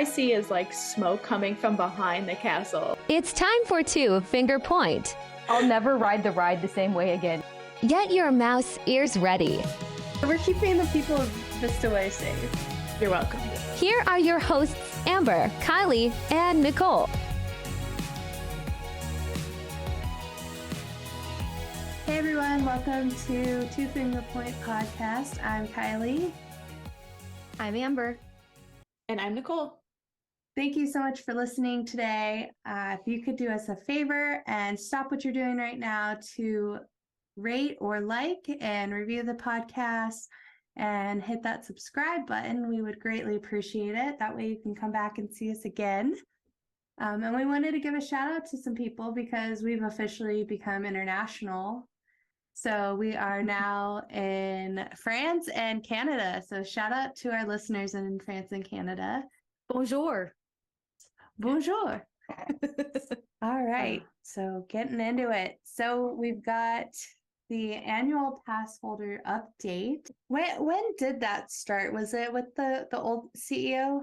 see is like smoke coming from behind the castle. It's time for 2 finger point. I'll never ride the ride the same way again. Get your mouse ears ready. We're keeping the people of Vista Way safe. You're welcome. Here are your hosts, Amber, Kylie, and Nicole. Hey everyone, welcome to Two Finger Point Podcast. I'm Kylie. I'm Amber. And I'm Nicole. Thank you so much for listening today. If you could do us a favor and stop what you're doing right now to rate or like and review the podcast and hit that subscribe button, we would greatly appreciate it. That way you can come back and see us again. And we wanted to give a shout out to some people because we've officially become international. So we are now in France and Canada. So shout out to our listeners in France and Canada. Bonjour. Bonjour. All right. So getting into it. So we've got the annual pass holder update. When did that start? Was it with the old CEO?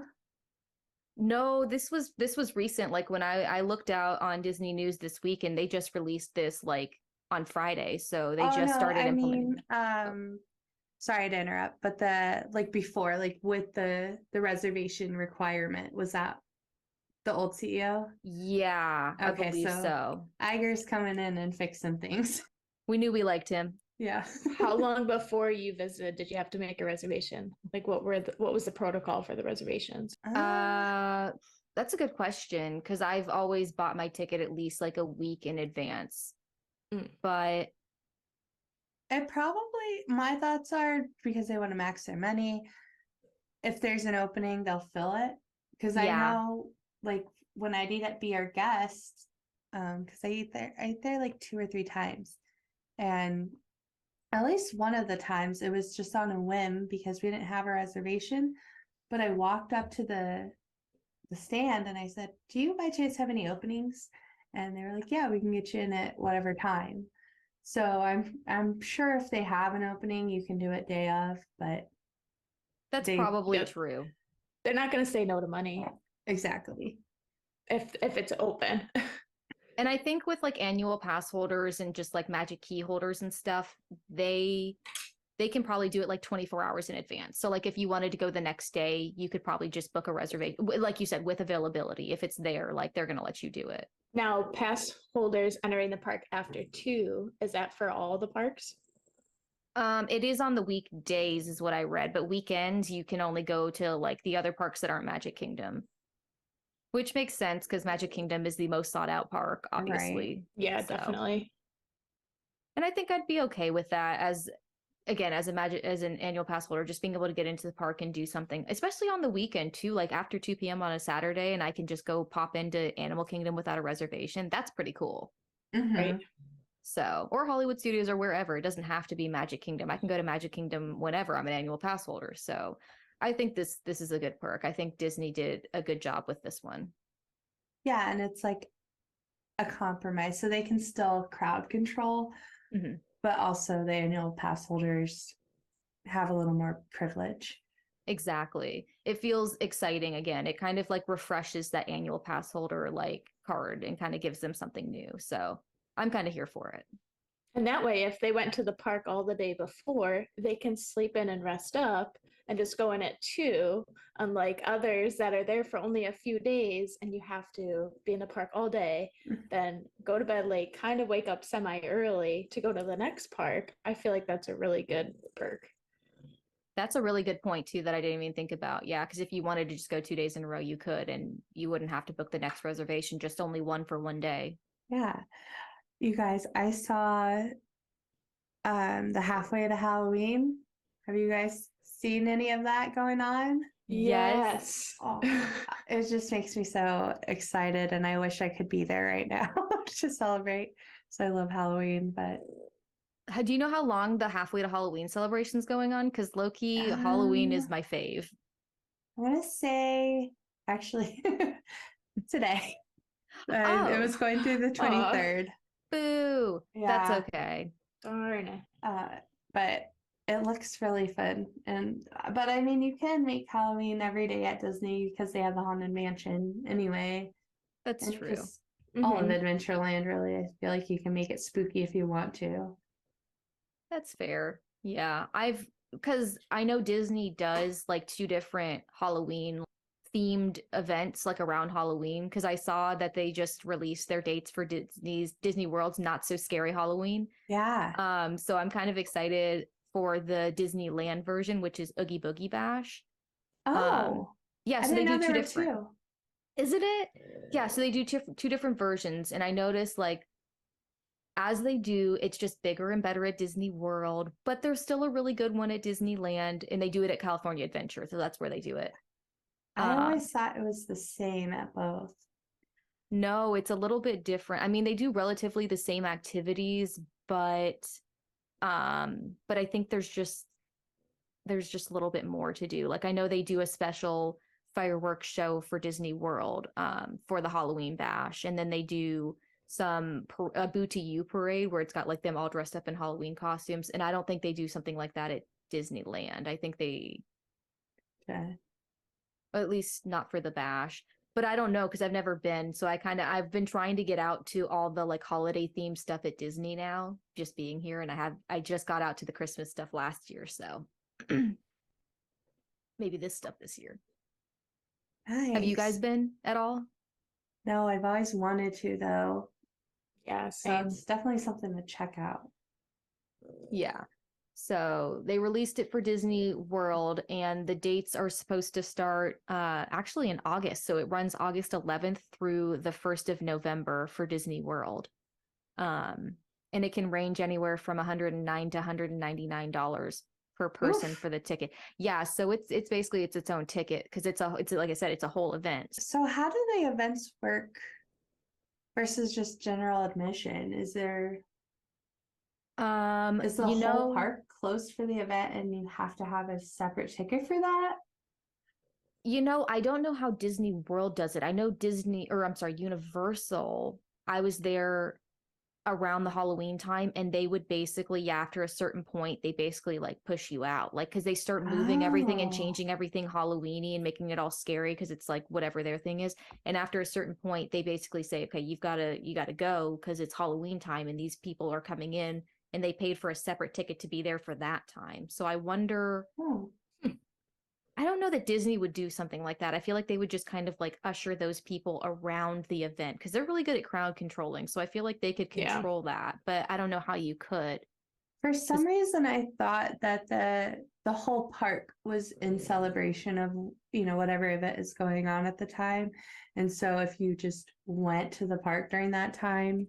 No, this was recent. Like when I looked out on Disney News this week, and they just released this like on Friday. So they started implementing. Sorry to interrupt, but before, with the reservation requirement, was that the old CEO? Yeah, I believe so. Iger's coming in and fixing things. We knew we liked him. Yeah. How long before you visited did you have to make a reservation? Like what was the protocol for the reservations? That's a good question, because I've always bought my ticket at least like a week in advance. But my thoughts are, because they want to max their money, if there's an opening, they'll fill it. Because I know, like, when I did Be Our Guest, because I ate there like 2 or 3 times. And at least one of the times, it was just on a whim because we didn't have a reservation. But I walked up to the stand and I said, "Do you by chance have any openings?" And they were like, "Yeah, we can get you in at whatever time." So I'm sure if they have an opening, you can do it day of, but that's probably true. They're not going to say no to money. Exactly. If it's open. And I think with like annual pass holders and just like magic key holders and stuff, they can probably do it like 24 hours in advance. So like if you wanted to go the next day, you could probably just book a reservation, like you said, with availability. If it's there, like they're going to let you do it. Now, pass holders entering the park after 2, is that for all the parks? It is on the weekdays is what I read, but weekends you can only go to like the other parks that aren't Magic Kingdom. Which makes sense because Magic Kingdom is the most sought out park, obviously. Right. Yeah, definitely. And I think I'd be okay with that as an annual pass holder, just being able to get into the park and do something, especially on the weekend too, like after 2 p.m. on a Saturday, and I can just go pop into Animal Kingdom without a reservation. That's pretty cool. Mm-hmm. Right. So, or Hollywood Studios or wherever. It doesn't have to be Magic Kingdom. I can go to Magic Kingdom whenever I'm an annual pass holder. So I think this is a good perk. I think Disney did a good job with this one. Yeah, and it's like a compromise. So they can still crowd control, but also the annual pass holders have a little more privilege. Exactly. It feels exciting again. It kind of like refreshes that annual pass holder like card and kind of gives them something new. So I'm kind of here for it. And that way, if they went to the park all the day before, they can sleep in and rest up and just go in at 2, unlike others that are there for only a few days and you have to be in the park all day, then go to bed late, kind of wake up semi-early to go to the next park. I feel like that's a really good perk. That's a really good point too that I didn't even think about. Yeah, because if you wanted to just go 2 days in a row, you could, and you wouldn't have to book the next reservation, just only one for one day. Yeah. You guys, I saw the Halfway to Halloween. Have you guys seen any of that going on? Yes. Oh, it just makes me so excited, and I wish I could be there right now to celebrate. So I love Halloween, but do you know how long the Halfway to Halloween celebration's going on? Because low-key, Halloween is my fave. I want to say, actually, today. It was going through the 23rd. Boo. Yeah. That's okay. Darn. But it looks really fun. But I mean, you can make Halloween every day at Disney because they have the Haunted Mansion anyway. That's And true. just all of Mhm. Adventureland, really. I feel like you can make it spooky if you want to. That's fair. Yeah. Because I know Disney does like 2 different Halloween themed events like around Halloween. Because I saw that they just released their dates for Disney World's Not So Scary Halloween. Yeah. So I'm kind of excited for the Disneyland version, which is Oogie Boogie Bash. Oh, Yeah, I so they didn't know do there two were different. two. Isn't it? Yeah, so they do two different versions, and I noticed like as they do, it's just bigger and better at Disney World, but there's still a really good one at Disneyland, and they do it at California Adventure, so that's where they do it. I always thought it was the same at both. No, it's a little bit different. I mean, they do relatively the same activities, but I think there's just a little bit more to do. Like I know they do a special fireworks show for Disney World for the Halloween bash, and then they do a Boo to You parade where it's got like them all dressed up in Halloween costumes, and I don't think they do something like that at Disneyland. I think they, Okay. or at least not for the bash. But I don't know because I've never been. So I've been trying to get out to all the like holiday themed stuff at Disney now, just being here. And I just got out to the Christmas stuff last year. So maybe this stuff this year. Have you guys Nice. been at all? No, I've always wanted to though. Yeah, So same. it's definitely something to check out. Yeah. So they released it for Disney World, and the dates are supposed to start actually in August. So it runs August 11th through the 1st of November for Disney World. And it can range anywhere from $109 to $199 per person Oof. for the ticket. Yeah, so it's basically its own ticket because it's like I said, it's a whole event. So how do the events work versus just general admission? Is the You whole know, park closed for the event and you have to have a separate ticket for that? I don't know how Disney World does it. I know Disney, or I'm sorry, Universal. I was there around the Halloween time, and they would basically, yeah, after a certain point, they basically like push you out, like because they start moving everything and Oh, changing everything Halloweeny and making it all scary because it's like whatever their thing is. And after a certain point, they basically say, okay, you gotta go because it's Halloween time and these people are coming in and they paid for a separate ticket to be there for that time. So I wonder. oh. I don't know that Disney would do something like that. I feel like they would just kind of like usher those people around the event because they're really good at crowd controlling. So I feel like they could Yeah. control that, but I don't know how you could. For some reason, I thought that the whole park was in celebration of, whatever event is going on at the time. And so if you just went to the park during that time,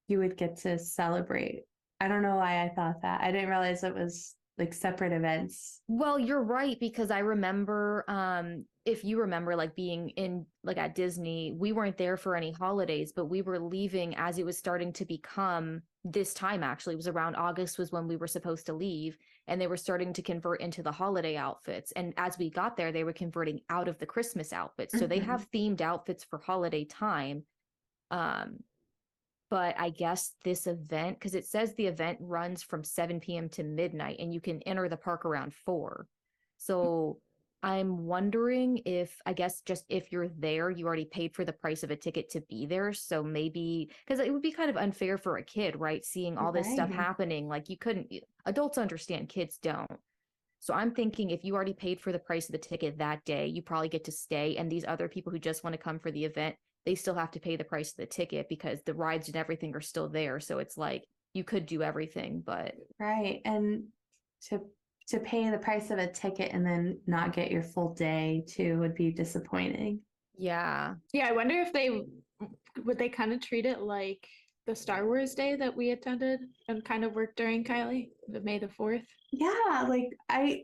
you would get to celebrate. I don't know why I thought that. I didn't realize it was like separate events. Well, you're right because I remember if you remember like being in like at Disney, we weren't there for any holidays, but we were leaving as it was starting to become this time actually. It was around August was when we were supposed to leave, and they were starting to convert into the holiday outfits. And as we got there, they were converting out of the Christmas outfits. So they Mhm. have themed outfits for holiday time. Um but I guess this event, because it says the event runs from 7 p.m. to midnight and you can enter the park around 4. So I'm wondering if, I guess, just if you're there, you already paid for the price of a ticket to be there. So maybe, because it would be kind of unfair for a kid, right? Seeing all this stuff Right. happening. Like you couldn't, adults understand, kids don't. So I'm thinking if you already paid for the price of the ticket that day, you probably get to stay. And these other people who just want to come for the event, they still have to pay the price of the ticket because the rides and everything are still there. So it's like you could do everything, but Right. And to pay the price of a ticket and then not get your full day too would be disappointing. yeah. Yeah, I wonder if would they kind of treat it like the Star Wars day that we attended and kind of worked during, Kylie, the May the 4th. Yeah, like I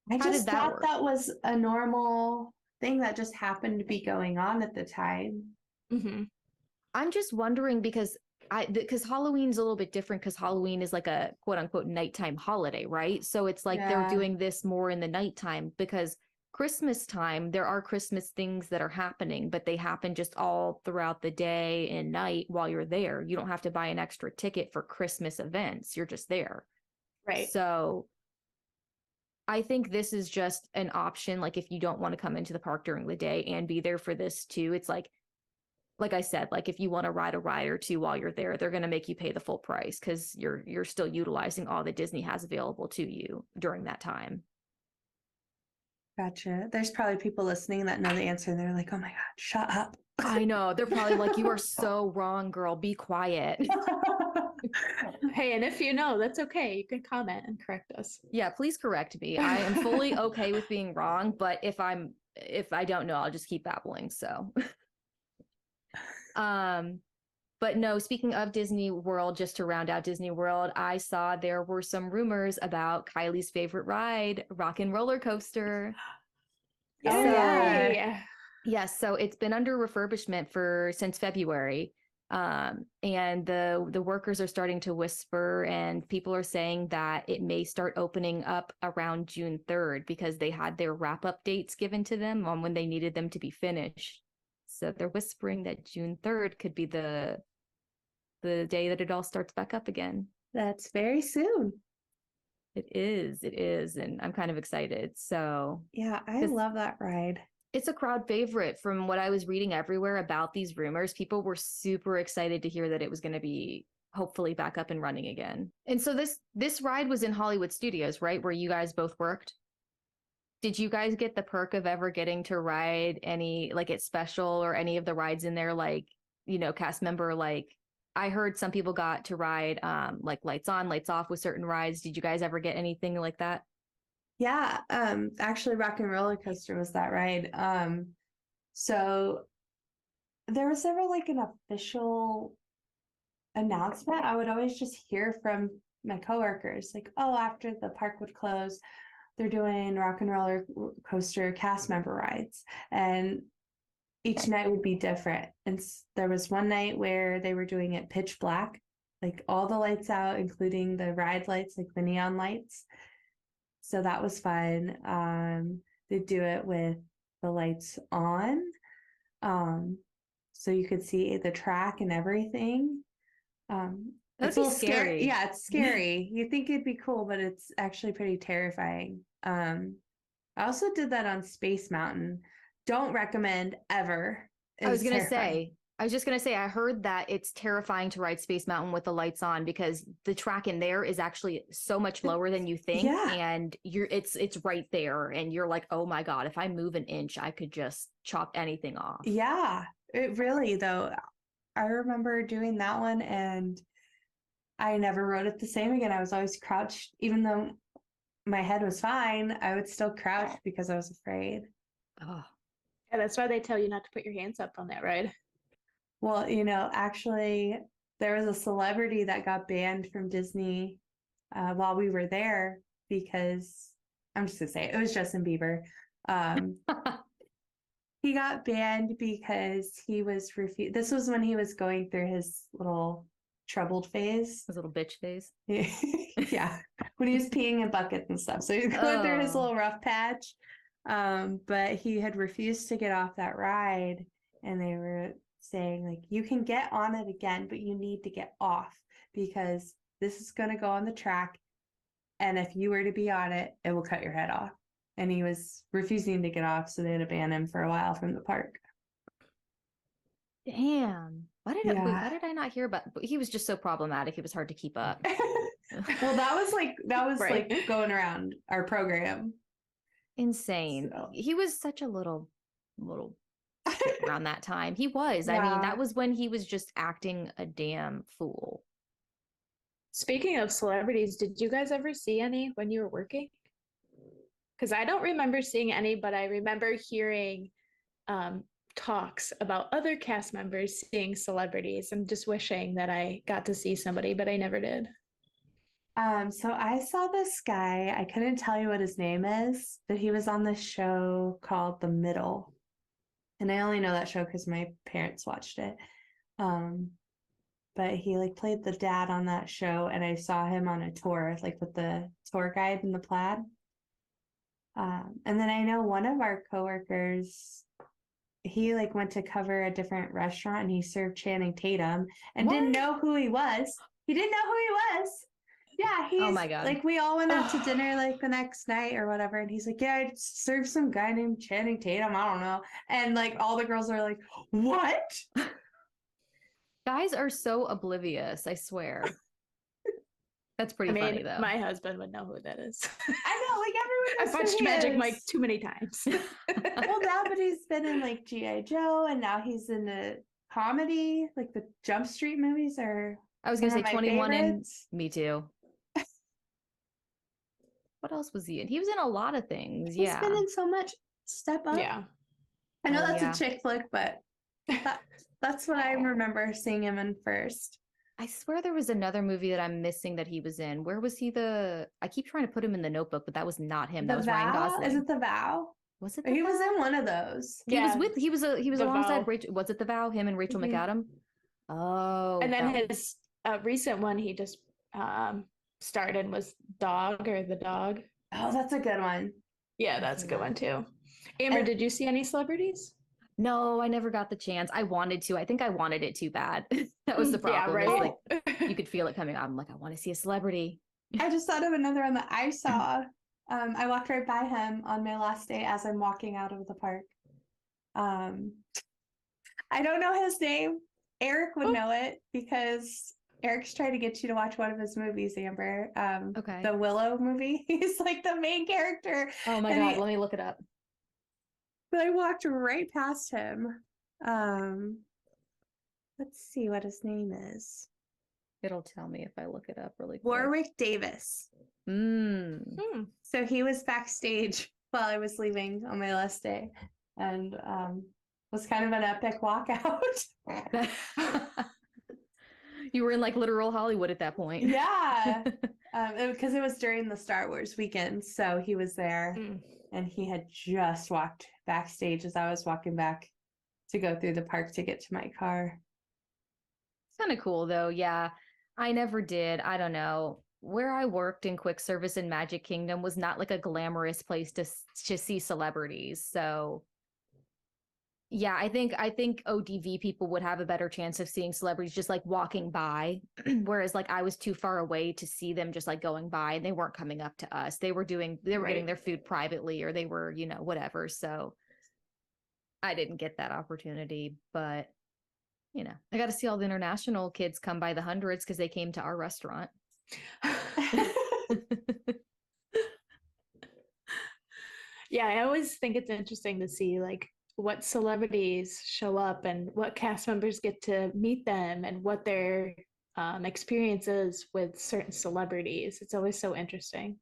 How just did that thought work? that was a normal thing that just happened to be going on at the time. Mm-hmm. I'm just wondering because Halloween's a little bit different because Halloween is like a quote unquote nighttime holiday, right? So it's like they're Yeah. doing this more in the nighttime because Christmas time, there are Christmas things that are happening, but they happen just all throughout the day and night while you're there. You don't have to buy an extra ticket for Christmas events. You're just there. Right. So I think this is just an option. Like if you don't want to come into the park during the day and be there for this too, it's like I said, like if you want to ride a ride or two while you're there, they're going to make you pay the full price because you're still utilizing all that Disney has available to you during that time. Gotcha. There's probably people listening that know the answer and they're like, oh my God, shut up. I know. They're probably like, you are so wrong, girl. Be quiet. Hey, and if you know, that's okay. You can comment and correct us. Yeah, please correct me. I am fully okay with being wrong, but if I don't know, I'll just keep babbling. So but no, speaking of Disney World, just to round out Disney World, I saw there were some rumors about Kylie's favorite ride, Rock and Roller Coaster. Oh, So, yeah. yes, so it's been under refurbishment since February. And the workers are starting to whisper, and people are saying that it may start opening up around June 3rd because they had their wrap-up dates given to them on when they needed them to be finished. So they're whispering that June 3rd could be the day that it all starts back up again. That's very soon. It is, and I'm kind of excited. So yeah, I love that ride. It's a crowd favorite. From what I was reading everywhere about these rumors, people were super excited to hear that it was going to be hopefully back up and running again. And so this ride was in Hollywood Studios, right, where you guys both worked? Did you guys get the perk of ever getting to ride any, like, it's special or any of the rides in there, like, cast member, like, I heard some people got to ride like lights on, lights off with certain rides. Did you guys ever get anything like that? Yeah, actually Rock and Roller Coaster was that ride. So there was never like an official announcement. I would always just hear from my coworkers, like, oh, after the park would close, they're doing Rock and Roller Coaster cast member rides. And each night would be different. And there was one night where they were doing it pitch black, like all the lights out, including the ride lights, like the neon lights. So that was fun. They do it with the lights on. So you could see the track and everything. It's a little scary. Yeah, it's scary. You think it'd be cool, but it's actually pretty terrifying. I also did that on Space Mountain. Don't recommend ever. I was just going to say, I heard that it's terrifying to ride Space Mountain with the lights on because the track in there is actually so much lower than you think. Yeah. And it's right there. And you're like, oh my God, if I move an inch, I could just chop anything off. Yeah, it really, though. I remember doing that one and I never rode it the same again. I was always crouched, even though my head was fine, I would still crouch because I was afraid. Oh. Yeah, that's why they tell you not to put your hands up on that ride. Well, actually, there was a celebrity that got banned from Disney while we were there because, I'm just going to say it was Justin Bieber. He got banned because he was this was when he was going through his little troubled phase. His little bitch phase. Yeah. When he was peeing in buckets and stuff. So he was going through his little rough patch. But he had refused to get off that ride, and they were saying, like, you can get on it again, but you need to get off because this is going to go on the track, and if you were to be on it, it will cut your head off. And he was refusing to get off, so they had to ban him for a while from the park. Damn. Why did I not hear about? He was just so problematic. It was hard to keep up. Well, that was right. Like going around our program. Insane. So. He was such a little around that time. He was. Yeah. I mean, that was when he was just acting a damn fool. Speaking of celebrities, did you guys ever see any when you were working? Because I don't remember seeing any, but I remember hearing talks about other cast members seeing celebrities and just wishing that I got to see somebody, but I never did. So I saw this guy, I couldn't tell you what his name is, but he was on this show called The Middle. And I only know that show because my parents watched it. But he like played the dad on that show, and I saw him on a tour, like with the tour guide in the plaid. And then I know one of our coworkers, he like went to cover a different restaurant and he served Channing Tatum and didn't know who he was. He didn't know who he was. Yeah, Oh he's my God. like, we all went out to dinner like the next night or whatever, and he's like, yeah, I served some guy named Channing Tatum. I don't know. And like all the girls are like, what? Guys are so oblivious, I swear. That's I pretty mean, funny though. my husband would know who that is. I know, like everyone knows I've watched who he Magic is. Mike too many times. Well, now, but he's been in like G.I. Joe, and now he's in a comedy, like the Jump Street movies are I was some gonna of say my 21 and favorites. me too. What else was he in? He was in a lot of things. He's been Yeah. in so much. Step Up. Yeah. I know Oh, that's yeah. a chick flick, but that's what I remember seeing him in first. I swear there was another movie that I'm missing that he was in. Where was he I keep trying to put him in The Notebook, but that was not him. That The was Ryan Vow? Gosling. Is it The Vow? Was it He was Vow? in one of those. He was Yeah, with he was The alongside Vow. Rachel. Was it The Vow? Him and Rachel Mhm. McAdam? Oh, And then that- his recent one he just starred in was Dog or The Dog. Oh, that's a good one. Yeah, that's a good one too. Amber, And- did you see any celebrities? no, I never got the chance. I wanted to. I think I wanted it too bad. That was the problem. Yeah, Is, right. like you could feel it coming. I'm like, I want to see a celebrity. I just thought of another one that I saw. I walked right by him on my last day as I'm walking out of the park. I don't know his name. Eric would know it because Eric's trying to get you to watch one of his movies, Amber. Okay. The Willow movie. He's like the main character. Oh my And God, he- let me look it up. But I walked right past him. Let's see what his name is. It'll tell me if I look it up really quick. Warwick Davis. Mm. So he was backstage while I was leaving on my last day, and was kind of an epic walkout. You were in like literal Hollywood at that point. Yeah, because it was during the Star Wars weekend, so he was there, and he had just walked backstage as I was walking back to go through the park to get to my car. It's kind of cool though. Yeah. I never did. I don't know. Where I worked in quick service in Magic Kingdom was not like a glamorous place to see celebrities. So yeah, I think ODV people would have a better chance of seeing celebrities just like walking by. Whereas like I was too far away to see them just like going by, and they weren't coming up to us. They were getting their food privately, or they were, whatever. So I didn't get that opportunity, but I got to see all the international kids come by the hundreds because they came to our restaurant. Yeah, I always think it's interesting to see like what celebrities show up and what cast members get to meet them and what their experiences with certain celebrities. It's always so interesting.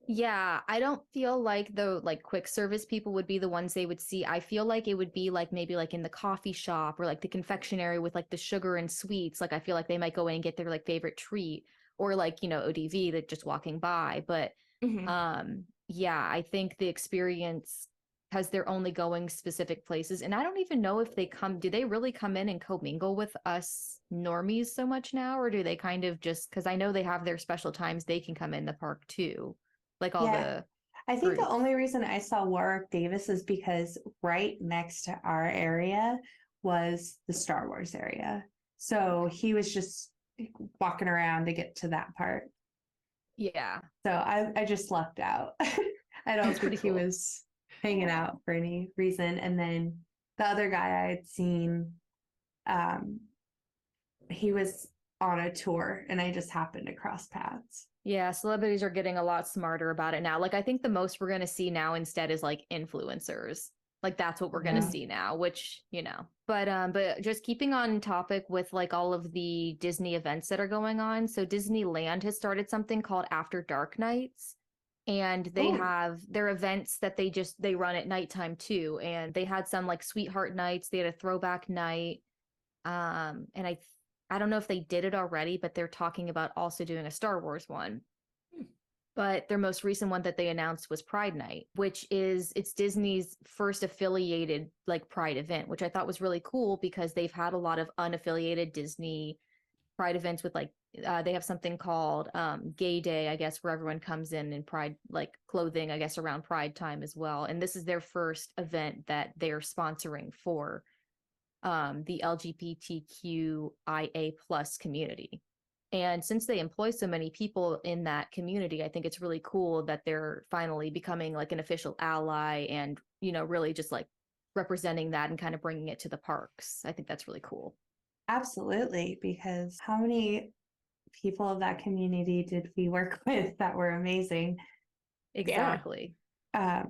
Yeah, I don't feel like the like quick service people would be the ones they would see. I feel like it would be like maybe like in the coffee shop or like the confectionery with like the sugar and sweets. Like I feel like they might go in and get their like favorite treat, or like, ODV that just walking by. But yeah, I think the experience, because they're only going specific places. And I don't even know if do they really come in and commingle with us normies so much now? Or do they kind of just, because I know they have their special times they can come in the park too. Like all the I think the groups. only reason I saw Warwick Davis is because right next to our area was the Star Wars area. So he was just walking around to get to that part. Yeah. So I just lucked out. I don't That's pretty think he cool. was hanging out for any reason. And then the other guy I had seen, he was on a tour and I just happened to cross paths. Yeah, celebrities are getting a lot smarter about it now. Like I think the most we're going to see now instead is like influencers. Like that's what we're going to see now, which, but just keeping on topic with like all of the Disney events that are going on. So Disneyland has started something called After Dark Nights, and they have their events that they run at nighttime too. And they had some like Sweetheart Nights. They had a throwback night. And I don't know if they did it already, but they're talking about also doing a Star Wars one. But their most recent one that they announced was Pride Night, it's Disney's first affiliated like Pride event, which I thought was really cool because they've had a lot of unaffiliated Disney Pride events with like, they have something called Gay Day, I guess, where everyone comes in Pride like clothing, I guess, around Pride time as well. And this is their first event that they're sponsoring for the LGBTQIA plus community. And since they employ so many people in that community, I think it's really cool that they're finally becoming like an official ally and, really just like representing that and kind of bringing it to the parks. I think that's really cool. Absolutely, because how many people of that community did we work with that were amazing? Exactly. Yeah,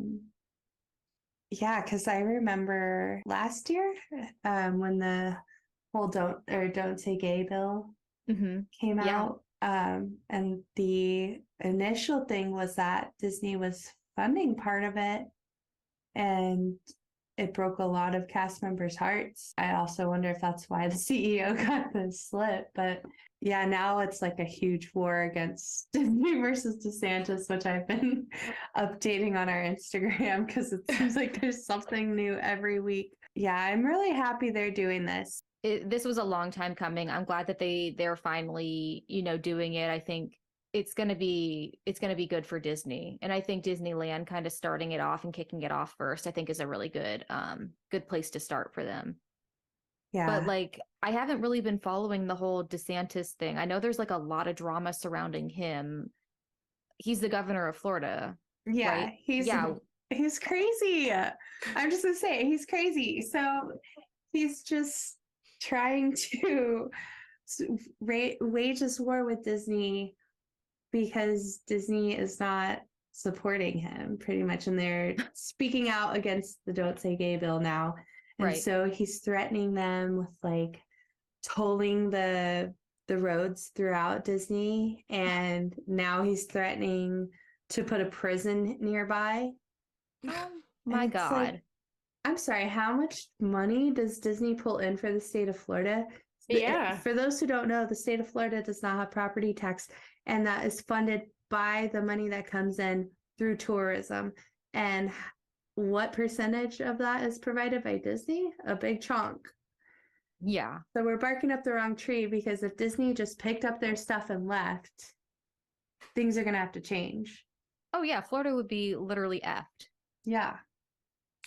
because I remember last year when the whole don't say gay bill came Yeah. out. And the initial thing was that Disney was funding part of it, and it broke a lot of cast members' hearts. I also wonder if that's why the CEO got the slip. But yeah, now it's like a huge war against Disney versus DeSantis, which I've been updating on our Instagram because it seems like there's something new every week. Yeah, I'm really happy they're doing this. This was a long time coming. I'm glad that they're finally, doing it. I think it's gonna be good for Disney. And I think Disneyland kind of starting it off and kicking it off first, I think is a really good place to start for them. Yeah. But like I haven't really been following the whole DeSantis thing. I know there's like a lot of drama surrounding him. He's the governor of Florida. Yeah, right? he's crazy. I'm just gonna say he's crazy. So he's just trying to wage this war with Disney because Disney is not supporting him pretty much, and they're speaking out against the Don't Say Gay bill now. And Right. so he's threatening them with like tolling the roads throughout Disney, and now he's threatening to put a prison nearby. Oh my God. Like, I'm sorry, how much money does Disney pull in for the state of Florida? Yeah. For those who don't know, the state of Florida does not have property tax, and that is funded by the money that comes in through tourism. And what percentage of that is provided by Disney? A big chunk. Yeah. So we're barking up the wrong tree, because if Disney just picked up their stuff and left, things are going to have to change. Oh yeah, Florida would be literally effed. Yeah.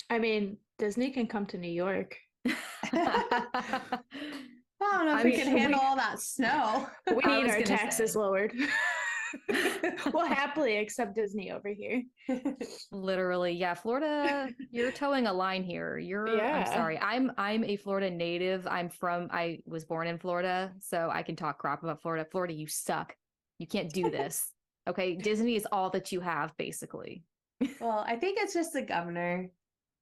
I mean, Disney can come to New York. I don't know if we can handle all that snow. We need our taxes lowered. We'll happily accept Disney over here. Literally, yeah. Florida, you're towing a line here. I'm sorry. I'm a Florida native. I was born in Florida, so I can talk crap about Florida. Florida, you suck. You can't do this. Okay, Disney is all that you have, basically. Well, I think it's just the governor.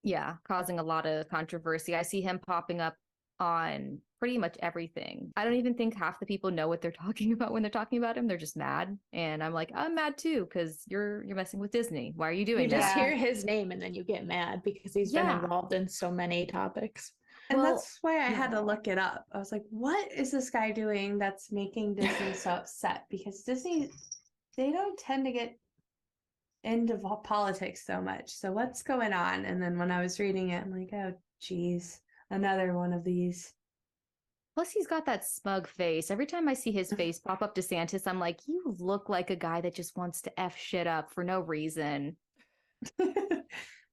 Yeah, causing a lot of controversy. I see him popping up on pretty much everything. I don't even think half the people know what they're talking about when they're talking about him. They're just mad. And I'm like, I'm mad too, because you're messing with Disney. Why are you doing that? You just hear his name and then you get mad because he's been involved in so many topics. And that's why I had to look it up. I was like, what is this guy doing that's making Disney so upset? Because Disney, they don't tend to get into politics so much. So what's going on? And then when I was reading it, I'm like, oh, geez, another one of these. Plus, he's got that smug face. Every time I see his face pop up DeSantis, I'm like, you look like a guy that just wants to F shit up for no reason.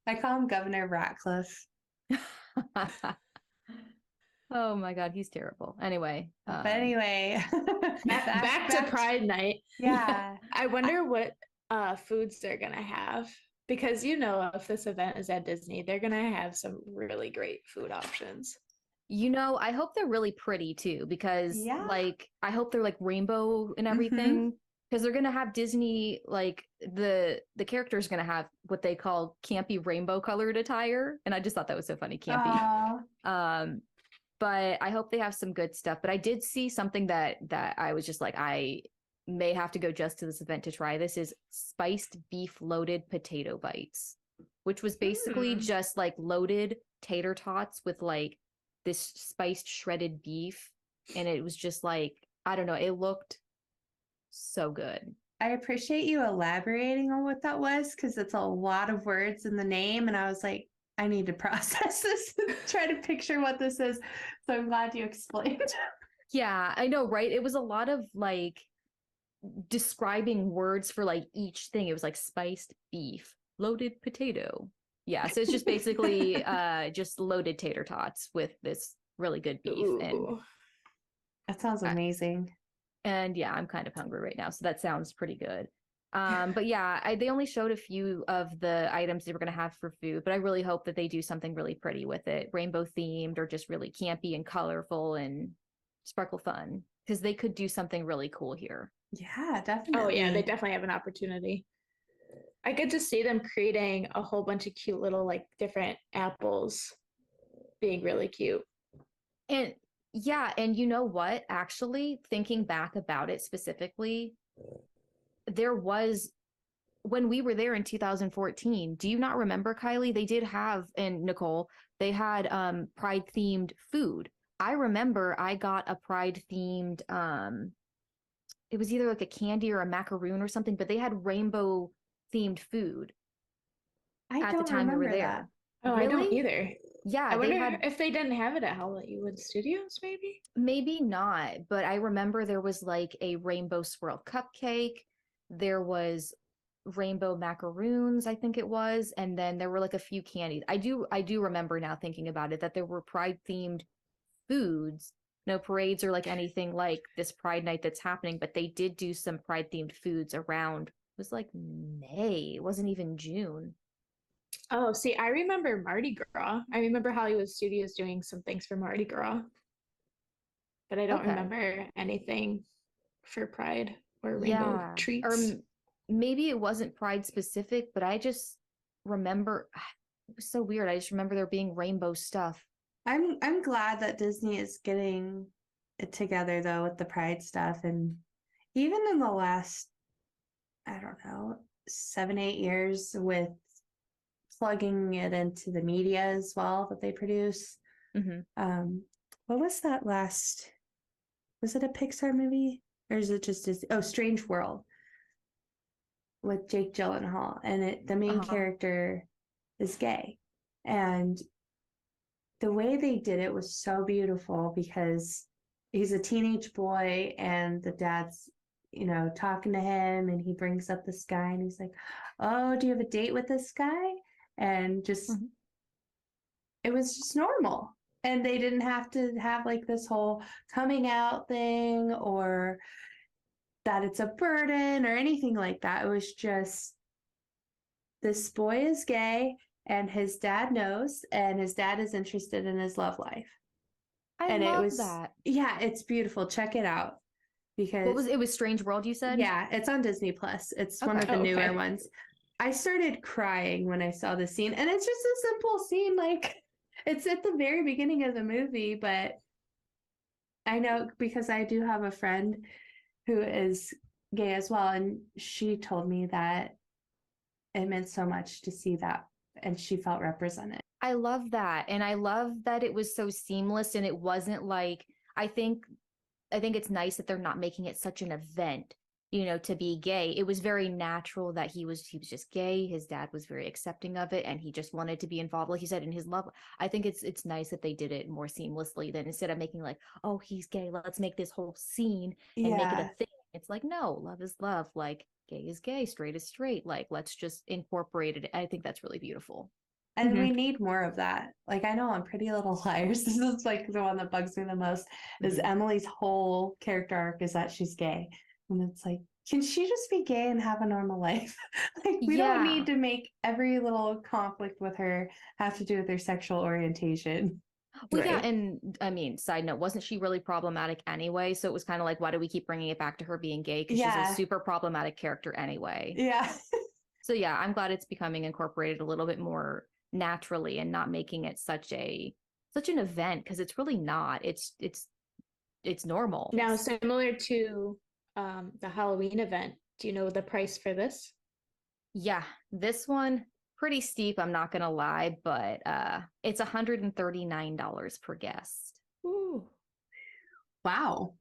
I call him Governor Ratcliffe. Oh my God, he's terrible. Anyway. Back to Pride Night. Yeah. I wonder what foods they're going to have. Because, if this event is at Disney, they're going to have some really great food options. I hope they're really pretty too, because I hope they're like rainbow and everything. Because they're gonna have Disney, like the character's gonna have what they call campy rainbow colored attire, and I just thought that was so funny, campy. But I hope they have some good stuff. But I did see something that I was just like, I may have to go just to this event to try. This is spiced beef loaded potato bites, which was basically just like loaded tater tots with like this spiced shredded beef, and it was just like, I don't know, it looked so good. I appreciate you elaborating on what that was, because it's a lot of words in the name, and I was like, I need to process this and try to picture what this is. So I'm glad you explained. Yeah, I know, right? It was a lot of like describing words for like each thing. It was like spiced beef, loaded potato. Yeah, so it's just basically just loaded tater tots with this really good beef. Ooh. And that sounds amazing. And yeah, I'm kind of hungry right now, so that sounds pretty good. But yeah, they only showed a few of the items they were going to have for food, but I really hope that they do something really pretty with it, rainbow themed or just really campy and colorful and sparkle fun, because they could do something really cool here. Yeah, Oh yeah, they definitely. definitely have an opportunity. I could just see them creating a whole bunch of cute little like different apples being really cute. And yeah, and you know what? Actually, thinking back about it specifically, there was when we were there in 2014, do you not remember, Kylie? They did have, and Nicole, they had pride themed food. I remember I got a pride themed it was either like a candy or a macaroon or something, but they had rainbow themed food I at the don't time we were remember that. there. Oh, I don't Really? either. I Yeah, they wonder had if they didn't have it at Hollywood Studios, maybe. maybe not, but I remember there was like a rainbow swirl cupcake. There was rainbow macaroons, I think it was, and then there were like a few candies. I do remember now thinking about it that there were pride themed foods. No parades or like anything like this pride night that's happening, but they did do some pride themed foods around. It was like May. It wasn't even June. Oh, see, I remember Mardi Gras. I remember Hollywood Studios doing some things for Mardi Gras, but I don't Okay. remember anything for Pride or rainbow Yeah. Or treats. maybe it wasn't pride specific, but I just remember it was so weird. I just remember there being rainbow stuff. I'm glad that Disney is getting it together though with the Pride stuff, and even in the last, I don't know, 7, 8 years with plugging it into the media as well that they produce. Hmm. What was that last? Was it a Pixar movie or is it just Strange World with Jake Gyllenhaal, and the main Uh-huh. character is gay, and the way they did it was so beautiful because he's a teenage boy and the dad's talking to him, and he brings up this guy and he's like, oh, do you have a date with this guy? And just Hmm. it was just normal, and they didn't have to have like this whole coming out thing or that it's a burden or anything like that. It was just this boy is gay and his dad knows, and his dad is interested in his love life. I And it love was, that. yeah, it's beautiful. Check it out What was because, it? Was Strange World, you said? yeah, it's on Disney Plus. It's one Okay. of the Oh, newer okay. ones. I started crying when I saw the scene, and it's just a simple scene. Like, it's at the very beginning of the movie, but I know because I do have a friend who is gay as well, and she told me that it meant so much to see that, and she felt represented. I love that. And I love that it was so seamless and it wasn't like I think it's nice that they're not making it such an event, to be gay. It was very natural that he was just gay. His dad was very accepting of it and he just wanted to be involved, like you said, in his love. I think it's nice that they did it more seamlessly than instead of making like, oh, he's gay, let's make this whole scene and make it a Yeah. thing. It's like, no, love is love. Like gay is gay, straight is straight. Like let's just incorporate it. I think that's really beautiful. And we need more of that. Like, I know on Pretty Little Liars, this is like the one that bugs me the most, is Mhm. Emily's whole character arc is that she's gay. And it's like, can she just be gay and have a normal life? Like, we don't Yeah. need to make every little conflict with her have to do with her sexual orientation. Well, yeah, Right. and I mean, side note, wasn't she really problematic anyway? So it was kind of like, why do we keep bringing it back to her being gay? Because she's a Yeah. super problematic character anyway. Yeah. So yeah, I'm glad it's becoming incorporated a little bit more naturally and not making it such an event because it's really not. It's normal. Now, similar to the Halloween event, do you know the price for this? Yeah, this one pretty steep, I'm not gonna lie, but it's $139 per guest. Ooh. Wow.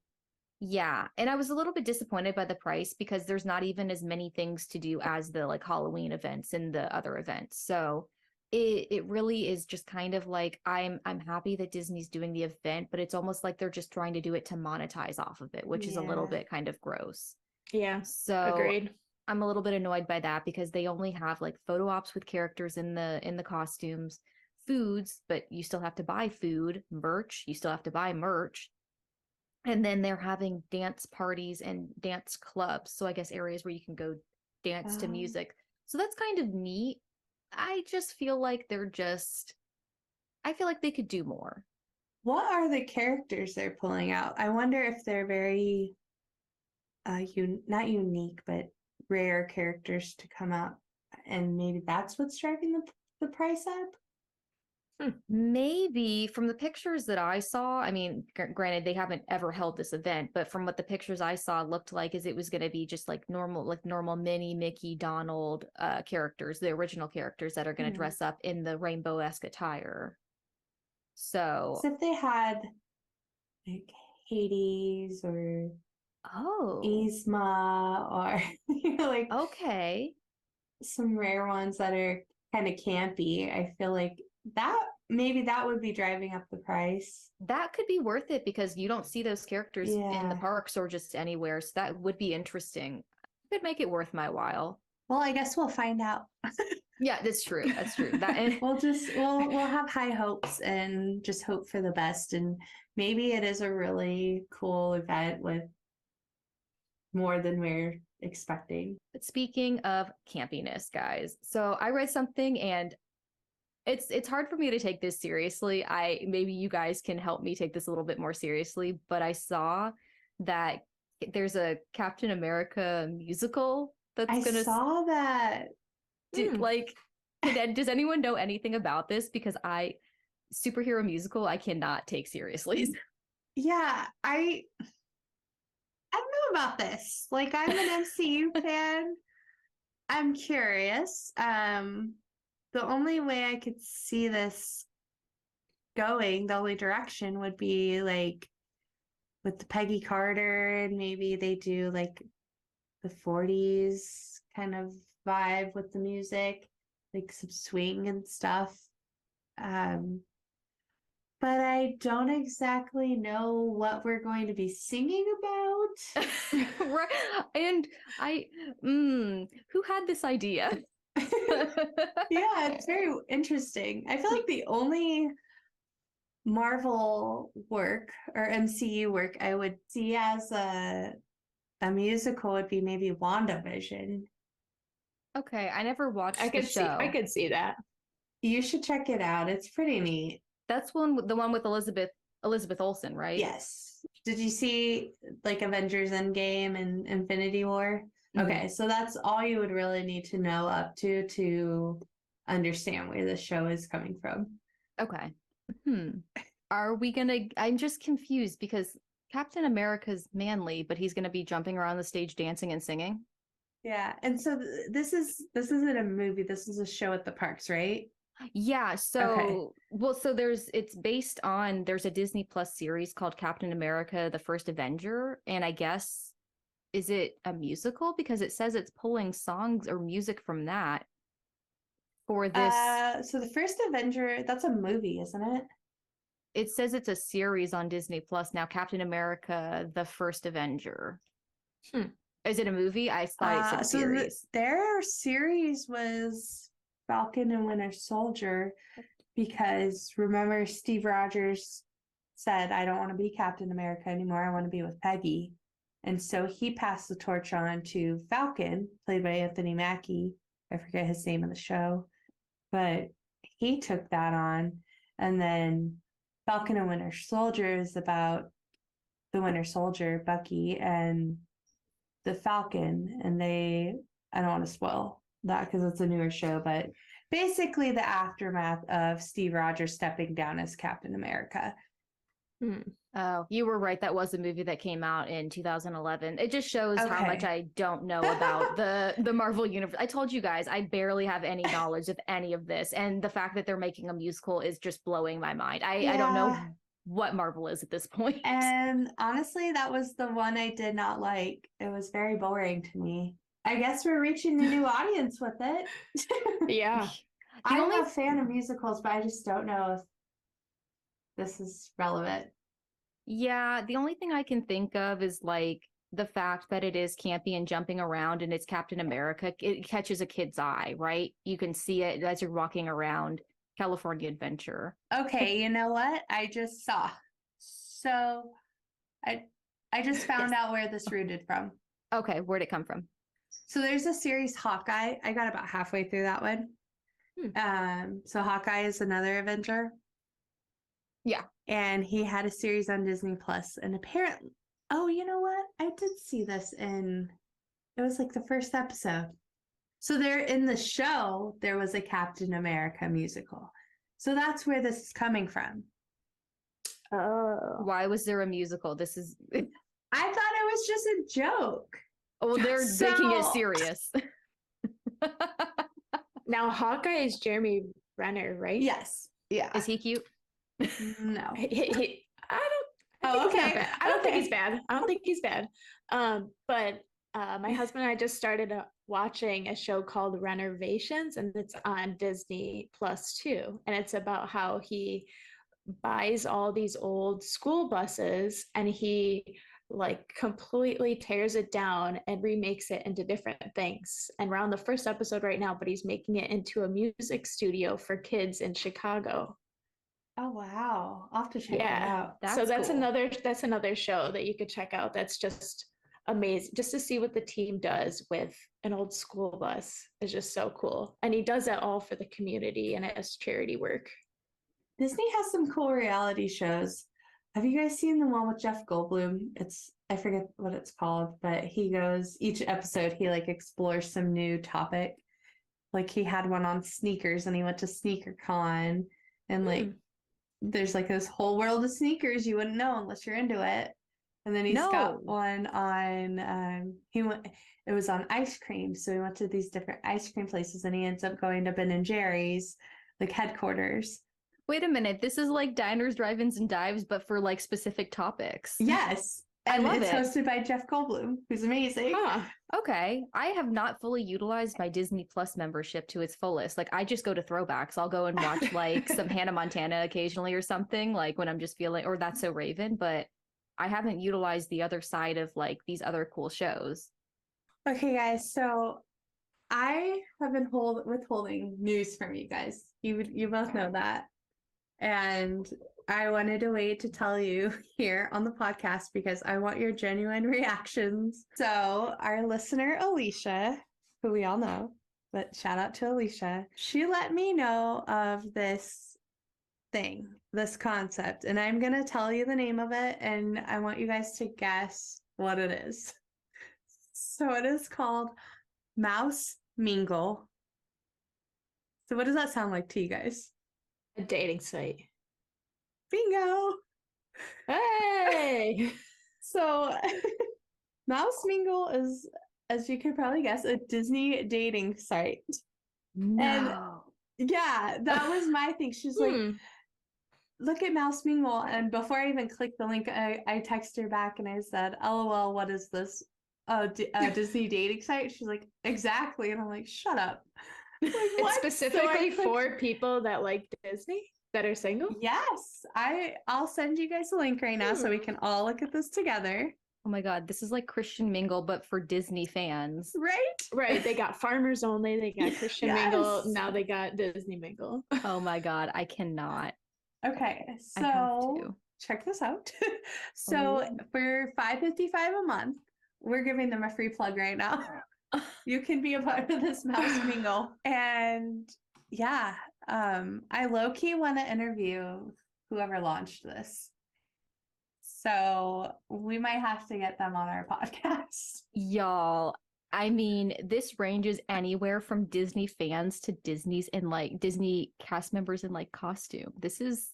Yeah, and I was a little bit disappointed by the price because there's not even as many things to do as the like Halloween events and the other events. So it really is just kind of like I'm happy that Disney's doing the event, but it's almost like they're just trying to do it to monetize off of it, which is a little Yeah. bit kind of gross. Yeah, So agreed. I'm a little bit annoyed by that because they only have like photo ops with characters in the costumes, foods, but you still have to buy food, merch, you still have to buy merch, And then they're having dance parties and dance clubs. So I guess areas where you can go dance to music. So that's kind of neat. I just feel like I feel like they could do more. What are the characters they're pulling out? I wonder if they're very not unique, but rare characters to come out, and maybe that's what's driving the price up. Maybe from the pictures that I saw, I mean, granted, they haven't ever held this event, but from what the pictures I saw looked like is it was going to be just like normal Minnie, Mickey, Donald characters, the original characters that are going to dress up in the rainbow-esque attire. So if they had like Hades or Yzma or like okay, some rare ones that are kind of campy, I feel like that maybe that would be driving up the price. That could be worth it because you don't see those characters in the parks or just anywhere. So that would be interesting. Could make it worth my while. Well, I guess we'll find out. Yeah, that's true. That's true. That we'll have high hopes and just hope for the best. And maybe it is a really cool event with more than we're expecting. But speaking of campiness, guys, so I read something and it's hard for me to take this seriously. Maybe you guys can help me take this a little bit more seriously, but I saw that there's a Captain America musical that's gonna saw that. Does anyone know anything about this? Because superhero musical I cannot take seriously. Yeah, I don't know about this. Like, I'm an MCU fan. I'm curious. The only way I could see this going, the only direction would be like with the Peggy Carter, and maybe they do like the 40s kind of vibe with the music, like some swing and stuff. But I don't exactly know what we're going to be singing about. Right. And who had this idea? Yeah, it's very interesting. I feel like the only Marvel work or MCU work I would see as a musical would be maybe WandaVision. Okay, I never watched I the show. I could see that. You should check it out. It's pretty neat. That's the one with Elizabeth Olsen, right? Yes. Did you see like Avengers Endgame and Infinity War? Okay, so that's all you would really need to know up to understand where the show is coming from. Okay. Are we gonna? I'm just confused because Captain America's manly, but he's gonna be jumping around the stage, dancing and singing. Yeah, and so this isn't a movie. This is a show at the parks, right? Yeah. So it's based on there's a Disney Plus series called Captain America: The First Avenger, and I guess. Is it a musical? Because it says it's pulling songs or music from that for this. So the First Avenger, that's a movie, isn't it? It says it's a series on Disney Plus now. Captain America: The First Avenger. Is it a movie? I thought it said series. Their series was Falcon and Winter Soldier, because remember Steve Rogers said, "I don't want to be Captain America anymore. I want to be with Peggy." And so he passed the torch on to Falcon, played by Anthony Mackie. I forget his name in the show, but he took that on. And then Falcon and Winter Soldier is about the Winter Soldier, Bucky, and the Falcon. And I don't want to spoil that because it's a newer show, but basically the aftermath of Steve Rogers stepping down as Captain America. Oh, you were right. That was a movie that came out in 2011. It just shows how much I don't know about the Marvel universe. I told you guys, I barely have any knowledge of any of this. And the fact that they're making a musical is just blowing my mind. I don't know what Marvel is at this point. And honestly, that was the one I did not like. It was very boring to me. I guess we're reaching a new audience with it. Yeah. I'm a fan of musicals, but I just don't know if this is relevant. Yeah, the only thing I can think of is like the fact that it is campy and jumping around and it's Captain America. It catches a kid's eye, right? You can see it as you're walking around California Adventure. Okay, you know what? I just saw. So I just found out where this rooted from. Okay, where'd it come from? So there's a series Hawkeye. I got about halfway through that one. So Hawkeye is another Avenger. Yeah. And he had a series on Disney Plus, and apparently, oh, you know what? I did see this it was like the first episode. So there in the show, there was a Captain America musical. So that's where this is coming from. Oh. Why was there a musical? This is I thought it was just a joke. Oh, they're making it serious. Now Hawkeye is Jeremy Renner, right? Yes. Yeah. Is he cute? No. I don't think he's not bad. I don't think Okay. he's bad. I don't think he's bad. But my husband and I just started watching a show called Renovations, and it's on Disney Plus too. And it's about how he buys all these old school buses and he like completely tears it down and remakes it into different things. And we're on the first episode right now, but he's making it into a music studio for kids in Chicago. Oh wow. I'll have to check that out. So that's cool. another show that you could check out. That's just amazing, just to see what the team does with an old school bus is just so cool. And he does that all for the community and as charity work. Disney has some cool reality shows. Have you guys seen the one with Jeff Goldblum? I forget what it's called, but he goes each episode he like explores some new topic. Like he had one on sneakers and he went to Sneaker Con and like there's like this whole world of sneakers you wouldn't know unless you're into it. And then he's got one on it was on ice cream. So he went to these different ice cream places and he ends up going to Ben and Jerry's like headquarters. Wait a minute. This is like diners, drive-ins, and dives, but for like specific topics. Yes. And I love it's it. hosted by Jeff Goldblum, who's amazing. Huh. Okay. I have not fully utilized my Disney Plus membership to its fullest. Like I just go to throwbacks. I'll go and watch like some Hannah Montana occasionally or something, like when I'm just feeling, or That's So Raven, but I haven't utilized the other side of like these other cool shows. Okay, guys. So I have been withholding news from you guys. You both know that. And I wanted to wait to tell you here on the podcast because I want your genuine reactions. So our listener, Alicia, who we all know, but shout out to Alicia, she let me know of this concept, and I'm going to tell you the name of it, and I want you guys to guess what it is. So it is called Mouse Mingle. So what does that sound like to you guys? A dating site. Bingo! Hey! So Mouse Mingle is, as you could probably guess, a Disney dating site. No. And yeah, that was my thing. She's like, look at Mouse Mingle. And before I even clicked the link, I texted her back and I said, LOL, what is this? Disney dating site? She's like, exactly. And I'm like, shut up. Like, It's what? specifically So for people that like Disney that are single? Yes. I'll send you guys a link right now so we can all look at this together. Oh my God. This is like Christian Mingle, but for Disney fans. Right? Right. They got Farmers Only, they got Christian Yes. Mingle, now they got Disney Mingle. Oh my God. I cannot. Okay. I have So to. check this out. So for $5.55 a month, we're giving them a free plug right now. You can be a part of this Mouse Mingle. And yeah, I low-key want to interview whoever launched this. So we might have to get them on our podcast. Y'all, I mean, this ranges anywhere from Disney fans to Disney's and like Disney cast members in like costume. This is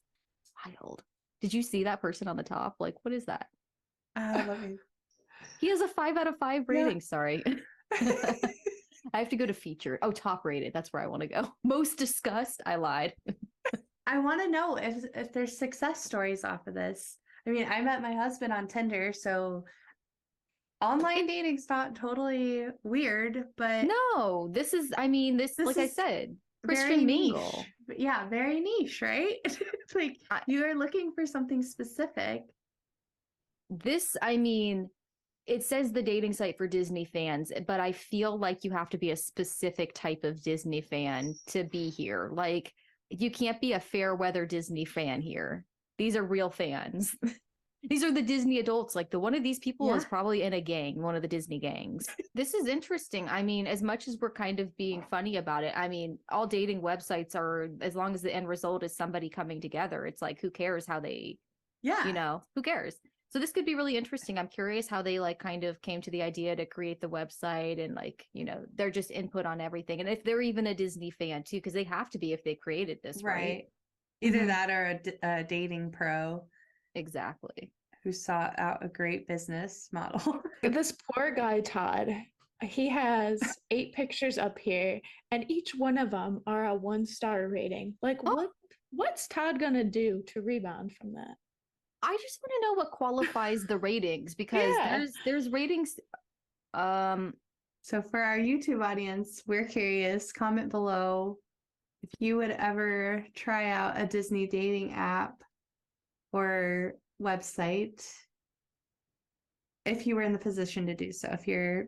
wild. Did you see that person on the top? Like, what is that? I love you. He has a 5 out of 5 rating. Sorry. I have to go to featured. Oh, top rated. That's where I want to go. Most discussed. I lied. I want to know if there's success stories off of this. I mean, I met my husband on Tinder, so online dating's not totally weird, but No, this is, I mean, this like I is said, very Christian niche. Mingle. Yeah, very niche, right? Like you are looking for something specific. This, I mean, it says the dating site for Disney fans, but I feel like you have to be a specific type of Disney fan to be here. Like, you can't be a fair weather Disney fan here. These are real fans. These are the Disney adults. Like the one of these people is Yeah. probably in a gang, one of the Disney gangs. This is interesting. I mean, as much as we're kind of being funny about it, I mean, all dating websites are, as long as the end result is somebody coming together, it's like, who cares how they, Yeah. who cares? So this could be really interesting. I'm curious how they like kind of came to the idea to create the website and like, they're just input on everything. And if they're even a Disney fan too, because they have to be if they created this, right? Either Mhm. that or a dating pro Exactly. who sought out a great business model. This poor guy, Todd, he has 8 pictures up here, and each one of them are a 1-star rating. Like, what's Todd gonna do to rebound from that? I just want to know what qualifies the ratings because Yeah. there's ratings. So for our YouTube audience, we're curious. Comment below if you would ever try out a Disney dating app or website, if you were in the position to do so. If you're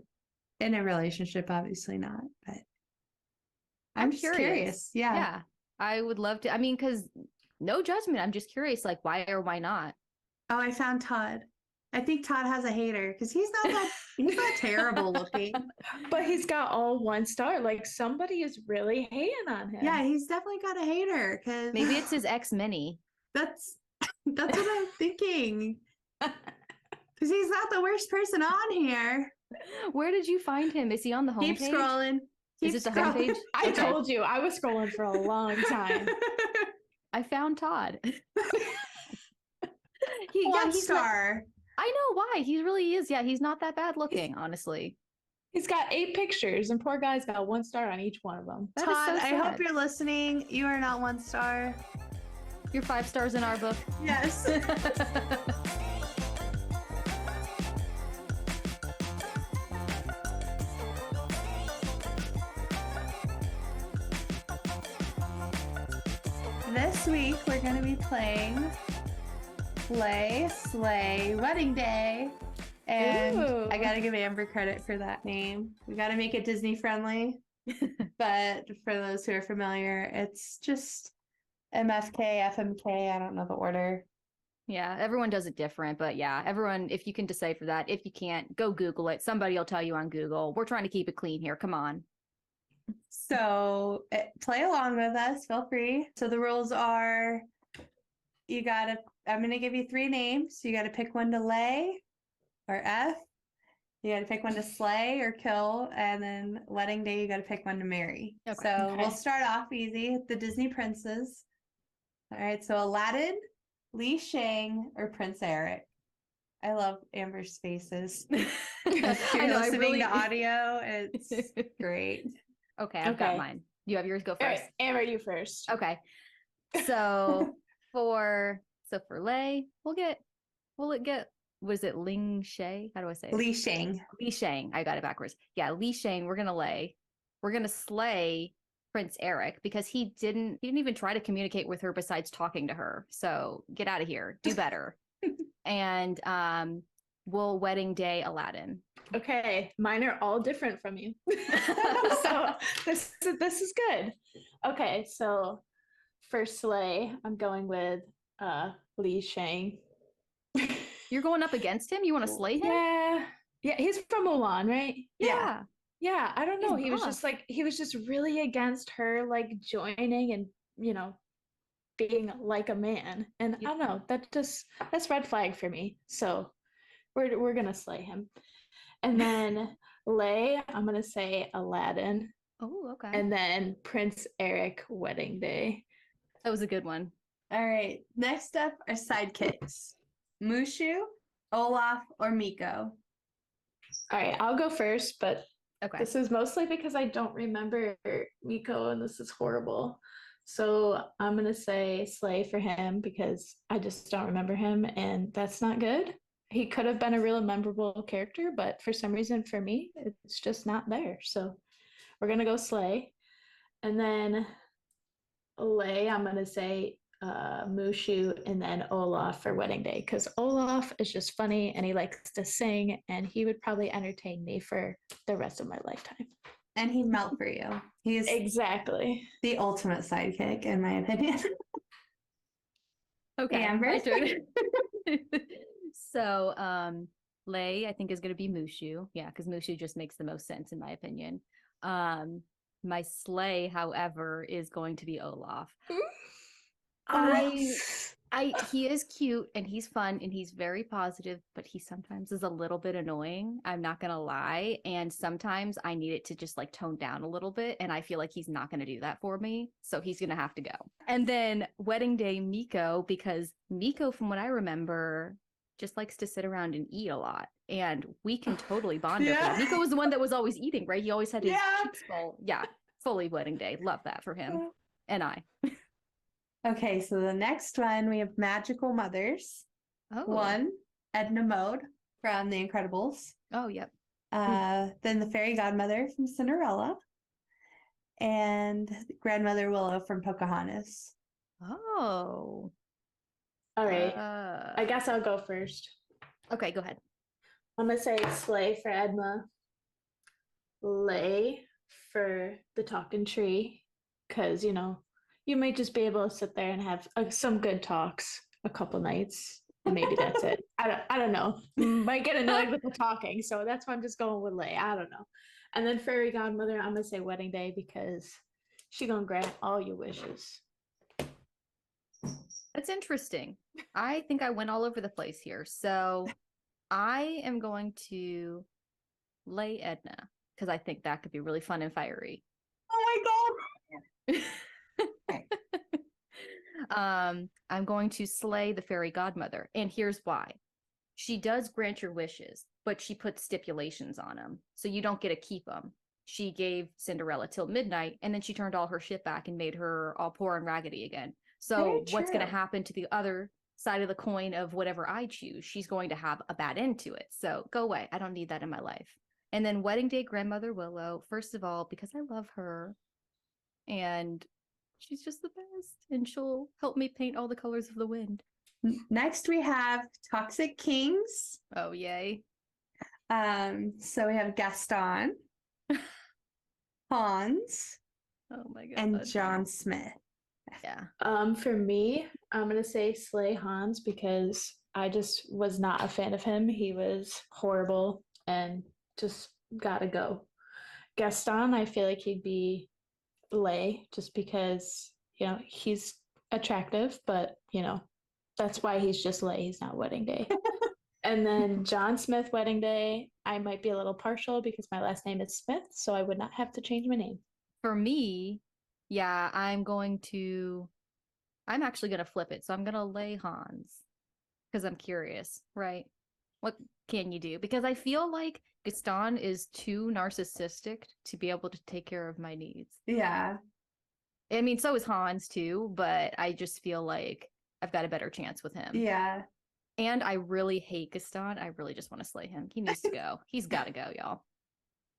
in a relationship, obviously not, but I'm just curious. Yeah. Yeah, I would love to. I mean, because no judgment. I'm just curious, like why or why not? Oh, I found Todd. I think Todd has a hater because he's not terrible looking. But he's got all 1-star. Like, somebody is really hating on him. Yeah, he's definitely got a hater because Maybe it's his ex mini. that's what I'm thinking. Because he's not the worst person on here. Where did you find him? Is he on the homepage? Keep scrolling. Is it the homepage? I Okay. told you, I was scrolling for a long time. I found Todd. One he's not- star. I know why. He really is. Yeah, he's not that bad looking, honestly. He's got 8 pictures, and poor guy's got 1 star on each one of them. That is Todd, so I hope sad. you're listening. You are not 1 star. You're 5 stars in our book. Yes. This week we're going to be playing Slay Wedding Day. And Ooh. I got to give Amber credit for that name. We got to make it Disney friendly. But for those who are familiar, it's just MFK, FMK. I don't know the order. Yeah, everyone does it different, but yeah, everyone, if you can decipher that, if you can't, go Google it. Somebody will tell you on Google. We're trying to keep it clean here. Come on. So play along with us. Feel free. So the rules are I'm going to give you 3 names. You got to pick one to lay or F. You got to pick one to slay or kill. And then wedding day, you got to pick one to marry. Okay. So we'll Okay. start off easy. The Disney princes. All right. So Aladdin, Li Shang, or Prince Eric. I love Amber's faces. If I you're know, I listening really- to audio, it's great. Okay, I've got Okay. mine. You have yours. Go All right, first. Amber, you first. Okay. So for Lay, was it Ling Shay? How do I say it? Li Shang. Li Shang. I got it backwards. Yeah, Li Shang, we're gonna slay Prince Eric because he didn't even try to communicate with her besides talking to her. So get out of here. Do better. And we'll wedding day Aladdin. Okay, mine are all different from you. So this is good. Okay, so for Slay, I'm going with Li Shang. You're going up against him? You want to slay him? Yeah, he's from Mulan, right? Yeah. Yeah, I don't know. He's He was buff. just like really against her like joining and being like a man. And I don't know, that's red flag for me. So we're gonna slay him. And then Lay, I'm gonna say Aladdin. Oh, okay. And then Prince Eric wedding day. That was a good one. All right. Next up are sidekicks. Mushu, Olaf, or Miko. All right, I'll go first, but Okay. this is mostly because I don't remember Miko and this is horrible. So I'm gonna say Slay for him because I just don't remember him and that's not good. He could have been a real memorable character, but for some reason for me, it's just not there. So we're gonna go Slay. And then Lay, I'm gonna say Mushu and then Olaf for wedding day because Olaf is just funny and he likes to sing and he would probably entertain me for the rest of my lifetime. And he'd melt for you. He's Exactly. the ultimate sidekick, in my opinion. Okay. Amber? My turn. So, Lay, I think, is going to be Mushu. Yeah, because Mushu just makes the most sense, in my opinion. My Slay, however, is going to be Olaf. He is cute and he's fun and he's very positive, but he sometimes is a little bit annoying. I'm not gonna lie. And sometimes I need it to just like tone down a little bit. And I feel like he's not gonna do that for me. So he's gonna have to go. And then wedding day, Miko, because Miko, from what I remember, just likes to sit around and eat a lot. And we can totally bond over that. Miko was the one that was always eating, right? He always had his cheeks full. Yeah, fully wedding day. Love that for him. And I. Okay, so the next one we have Magical Mothers. Oh. One, Edna Mode from The Incredibles. Oh, yep. Then the fairy godmother from Cinderella. And grandmother Willow from Pocahontas. Oh. All right. I guess I'll go first. Okay, go ahead. I'm gonna say Slay for Edna, Lay for the talking tree, because you might just be able to sit there and have some good talks a couple nights. And maybe that's it. I don't know. Might get annoyed with the talking, so that's why I'm just going with Lay. I don't know. And then fairy godmother, I'm gonna say wedding day because she gonna grant all your wishes. That's interesting. I think I went all over the place here. So I am going to Lay Edna because I think that could be really fun and fiery. Oh my god. I'm going to slay the fairy godmother, and here's why. She does grant your wishes, but she puts stipulations on them, so you don't get to keep them. She gave Cinderella till midnight, and then she turned all her shit back and made her all poor and raggedy again. So what's going to happen to the other side of the coin of whatever I choose? She's going to have a bad end to it. So go away. I don't need that in my life. And then wedding day grandmother Willow, first of all, because I love her, and she's just the best, and she'll help me paint all the colors of the wind. Next we have Toxic Kings. Oh, yay. So we have Gaston, Hans, oh my god, and John Smith. Yeah. For me, I'm gonna say Slay Hans because I just was not a fan of him. He was horrible and just gotta go. Gaston, I feel like he'd be Lay just because he's attractive, but that's why he's just Lay. He's not wedding day. And then John Smith wedding day, I might be a little partial because my last name is Smith, so I would not have to change my name. For me, yeah, I'm actually going to flip it. So I'm going to Lay Hans because I'm curious, right? What can you do? Because I feel like Gaston is too narcissistic to be able to take care of my needs. Yeah. I mean, so is Hans too, but I just feel like I've got a better chance with him. Yeah. And I really hate Gaston. I really just want to slay him. He needs to go. He's got to go, y'all.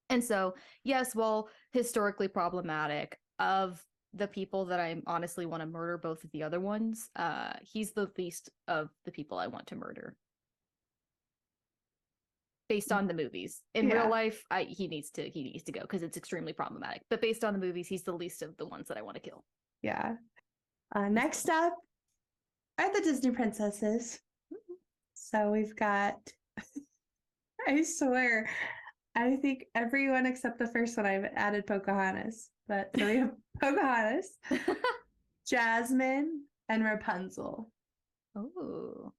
And so, yes, well, historically problematic. Of the people that I honestly want to murder, both of the other ones, he's the least of the people I want to murder. Based on the movies. In real life, he needs to go because it's extremely problematic. But based on the movies, he's the least of the ones that I want to kill. Yeah. Next up are the Disney princesses. So we've got, I swear, I think everyone except the first one I've added Pocahontas. But so we have Pocahontas, Jasmine, and Rapunzel. Oh.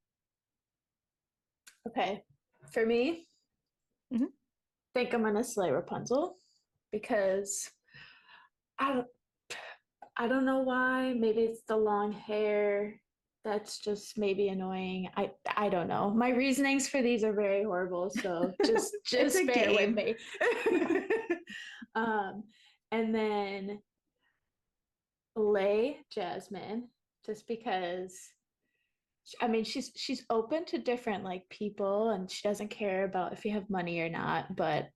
Okay. For me, I think I'm gonna slay Rapunzel because I don't know why. Maybe it's the long hair. That's just maybe annoying. I don't know. My reasonings for these are very horrible, so just bear with me. And then Lay Jasmine, just because I mean she's open to different people, and she doesn't care about if you have money or not, but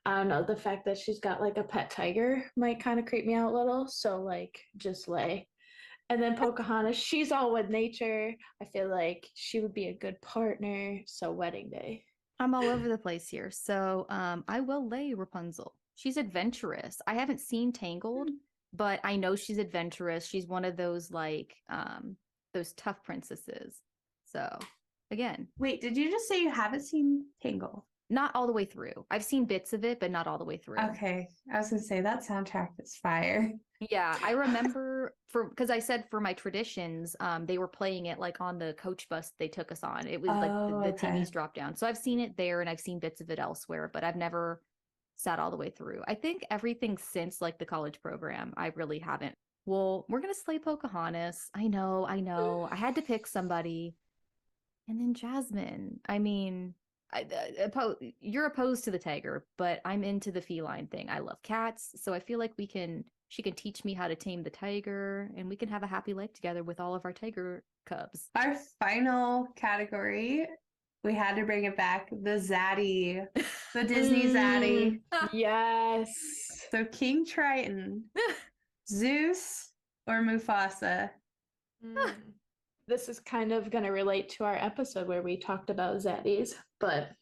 I don't know, the fact that she's got a pet tiger might kind of creep me out a little, so just Lay. And then Pocahontas, she's all with nature. I feel like she would be a good partner, so wedding day. I'm all over the place here. So I will lay Rapunzel. She's adventurous. I haven't seen Tangled, but I know she's adventurous. She's one of those those tough princesses. So again. Wait, did you just say you haven't seen Tangled? Not all the way through. I've seen bits of it, but not all the way through. Okay. I was gonna say that soundtrack is fire. Yeah, I remember because I said for my traditions, they were playing it like on the coach bus they took us on. It was like the okay. TVs dropped down. So I've seen it there and I've seen bits of it elsewhere, but I've never sat all the way through. I think everything since like the college program, I really haven't. Well, we're gonna slay Pocahontas. I know. I had to pick somebody. And then Jasmine. I mean, you're opposed to the tiger, but I'm into the feline thing. I love cats, so I feel like she can teach me how to tame the tiger, and we can have a happy life together with all of our tiger cubs. Our final category, we had to bring it back, the Zaddy, the Disney Zaddy. Yes. So King Triton, Zeus, or Mufasa? This is kind of going to relate to our episode where we talked about Zaddies, but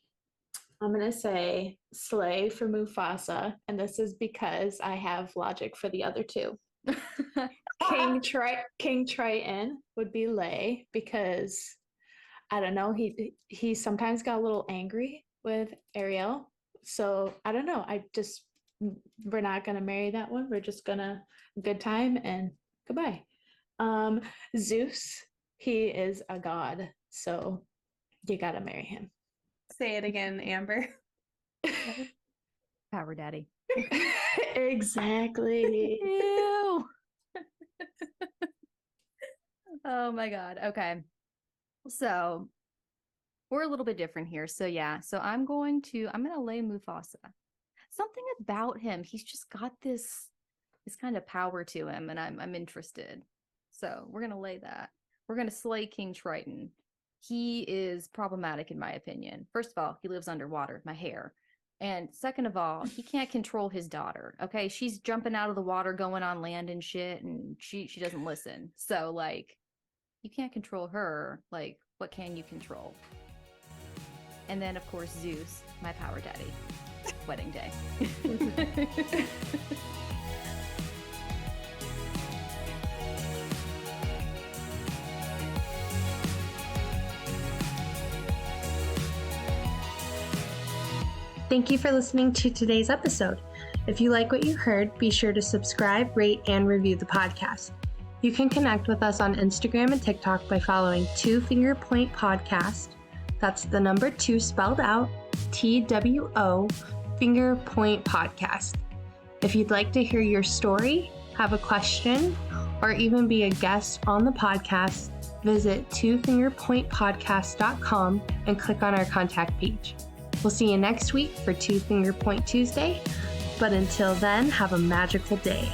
I'm going to say Slay for Mufasa, and this is because I have logic for the other two. King Triton would be Lay because I don't know, he sometimes got a little angry with Ariel. So I don't know. We're not gonna marry that one. We're just gonna good time and goodbye. Zeus, he is a god, so you gotta marry him. Say it again, Amber. Power daddy. Exactly. Ew. Oh my god. Okay. So we're a little bit different here. So yeah. So I'm gonna lay Mufasa. Something about him. He's just got this kind of power to him, and I'm interested. So we're gonna lay that. We're gonna slay King Triton. He is problematic in my opinion. First of all, he lives underwater, my hair. And second of all, he can't control his daughter. Okay. She's jumping out of the water, going on land and shit, and she doesn't listen. So like, you can't control her. Like, what can you control? And then of course Zeus, my power daddy. Wedding day. Thank you for listening to today's episode. If you like what you heard, be sure to subscribe, rate, and review the podcast. You can connect with us on Instagram and TikTok by following 2 Finger Point Podcast. That's the number 2 spelled out, TWO, Finger Point Podcast. If you'd like to hear your story, have a question, or even be a guest on the podcast, visit 2fingerpointpodcast.com and click on our contact page. We'll see you next week for 2 Finger Point Tuesday, but until then, have a magical day.